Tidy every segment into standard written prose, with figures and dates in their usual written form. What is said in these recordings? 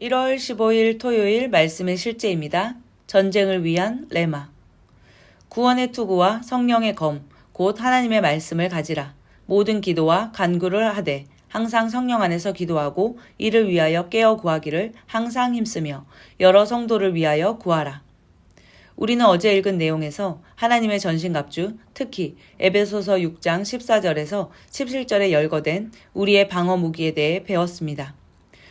1월 15일 토요일 말씀의 실제입니다. 전쟁을 위한 레마. 구원의 투구와 성령의 검, 곧 하나님의 말씀을 가지라. 모든 기도와 간구를 하되 항상 성령 안에서 기도하고 이를 위하여 깨어 구하기를 항상 힘쓰며 여러 성도를 위하여 구하라. 우리는 어제 읽은 내용에서 하나님의 전신갑주, 특히 에베소서 6장 14절에서 17절에 열거된 우리의 방어 무기에 대해 배웠습니다.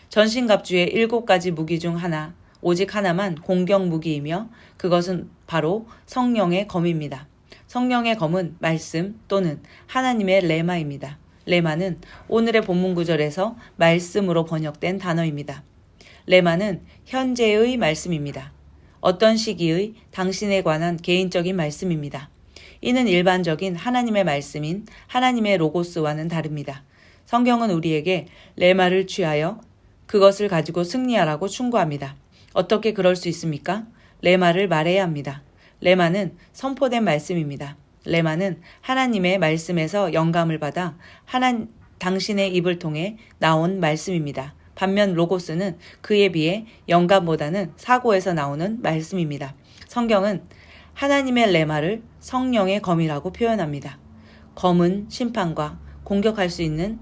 전신갑주의 7가지 무기 중 하나, 오직 하나만 공격 무기이며 그것은 바로 성령의 검입니다. 성령의 검은 말씀 또는 하나님의 레마입니다. 레마는 오늘의 본문 구절에서 말씀으로 번역된 단어입니다. 레마는 현재의 말씀입니다. 어떤 시기의 당신에 관한 개인적인 말씀입니다. 이는 일반적인 하나님의 말씀인 하나님의 로고스와는 다릅니다. 성경은 우리에게 레마를 취하여 그것을 가지고 승리하라고 충고합니다. 어떻게 그럴 수 있습니까? 레마를 말해야 합니다. 레마는 선포된 말씀입니다. 레마는 하나님의 말씀에서 영감을 받아 당신의 입을 통해 나온 말씀입니다. 반면 로고스는 그에 비해 영감보다는 사고에서 나오는 말씀입니다. 성경은 하나님의 레마를 성령의 검이라고 표현합니다. 검은 심판과 공격할 수 있는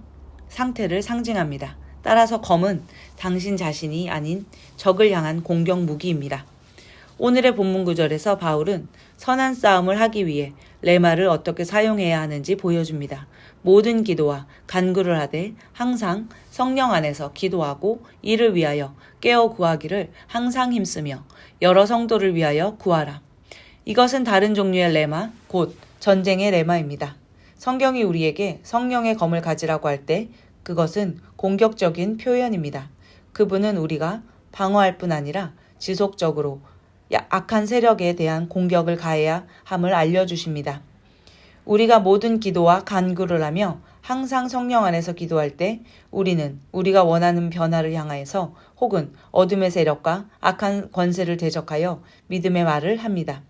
상태를 상징합니다. 따라서 검은 당신 자신이 아닌 적을 향한 공격 무기입니다. 오늘의 본문 구절에서 바울은 선한 싸움을 하기 위해 레마를 어떻게 사용해야 하는지 보여줍니다. 모든 기도와 간구를 하되 항상 성령 안에서 기도하고 이를 위하여 깨어 구하기를 항상 힘쓰며 여러 성도를 위하여 구하라. 이것은 다른 종류의 레마, 곧 전쟁의 레마입니다. 성경이 우리에게 성령의 검을 가지라고 할 때 그것은 공격적인 표현입니다. 그분은 우리가 방어할 뿐 아니라 지속적으로 악한 세력에 대한 공격을 가해야 함을 알려주십니다. 우리가 모든 기도와 간구를 하며 항상 성령 안에서 기도할 때 우리는 우리가 원하는 변화를 향하여서 혹은 어둠의 세력과 악한 권세를 대적하여 믿음의 말을 합니다.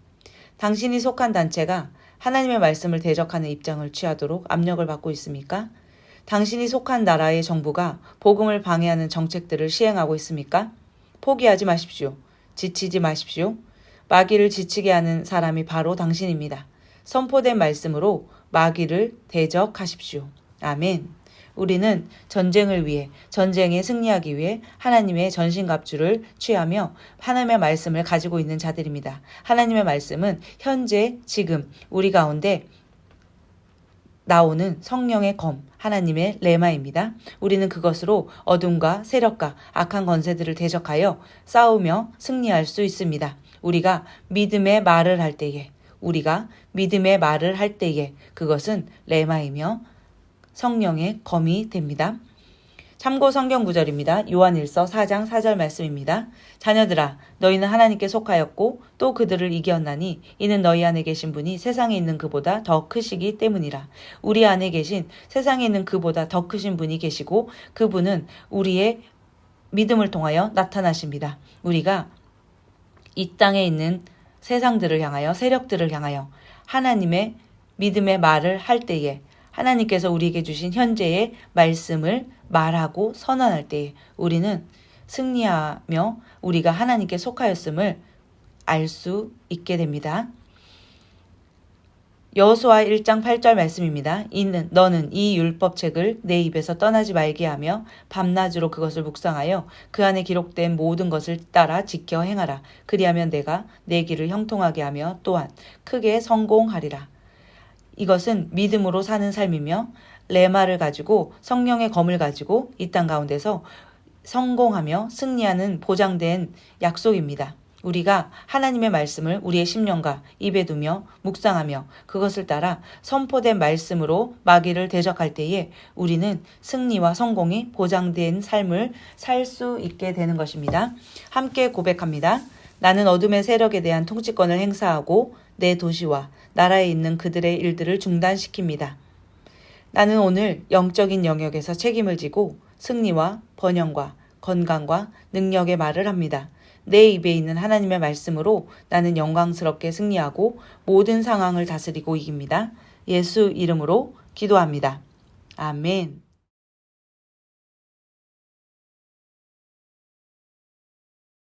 당신이 속한 단체가 하나님의 말씀을 대적하는 입장을 취하도록 압력을 받고 있습니까? 당신이 속한 나라의 정부가 복음을 방해하는 정책들을 시행하고 있습니까? 포기하지 마십시오. 지치지 마십시오. 마귀를 지치게 하는 사람이 바로 당신입니다. 선포된 말씀으로 마귀를 대적하십시오. 아멘. 우리는 전쟁을 위해, 전쟁에 승리하기 위해 하나님의 전신갑주를 취하며 하나님의 말씀을 가지고 있는 자들입니다. 하나님의 말씀은 현재, 지금 우리 가운데 나오는 성령의 검, 하나님의 레마입니다. 우리는 그것으로 어둠과 세력과 악한 권세들을 대적하여 싸우며 승리할 수 있습니다. 우리가 믿음의 말을 할 때에 그것은 레마이며 성령의 검이 됩니다. 참고 성경 구절입니다. 요한일서 4장 4절 말씀입니다. 자녀들아, 너희는 하나님께 속하였고 또 그들을 이겼나니 이는 너희 안에 계신 분이 세상에 있는 그보다 더 크시기 때문이라. 우리 안에 계신 세상에 있는 그보다 더 크신 분이 계시고 그분은 우리의 믿음을 통하여 나타나십니다. 우리가 이 땅에 있는 세상들을 향하여, 세력들을 향하여 하나님의 믿음의 말을 할 때에 하나님께서 우리에게 주신 현재의 말씀을 말하고 선언할 때에 우리는 승리하며 우리가 하나님께 속하였음을 알 수 있게 됩니다. 여호수아 1장 8절 말씀입니다. 너는 이 율법책을 내 입에서 떠나지 말게 하며 밤낮으로 그것을 묵상하여 그 안에 기록된 모든 것을 따라 지켜 행하라. 그리하면 내가 내 길을 형통하게 하며 또한 크게 성공하리라. 이것은 믿음으로 사는 삶이며 레마를 가지고 성령의 검을 가지고 이 땅 가운데서 성공하며 승리하는 보장된 약속입니다. 우리가 하나님의 말씀을 우리의 심령과 입에 두며 묵상하며 그것을 따라 선포된 말씀으로 마귀를 대적할 때에 우리는 승리와 성공이 보장된 삶을 살 수 있게 되는 것입니다. 함께 고백합니다. 나는 어둠의 세력에 대한 통치권을 행사하고 내 도시와 나라에 있는 그들의 일들을 중단시킵니다. 나는 오늘 영적인 영역에서 책임을 지고 승리와 번영과 건강과 능력의 말을 합니다. 내 입에 있는 하나님의 말씀으로 나는 영광스럽게 승리하고 모든 상황을 다스리고 이깁니다. 예수 이름으로 기도합니다. 아멘.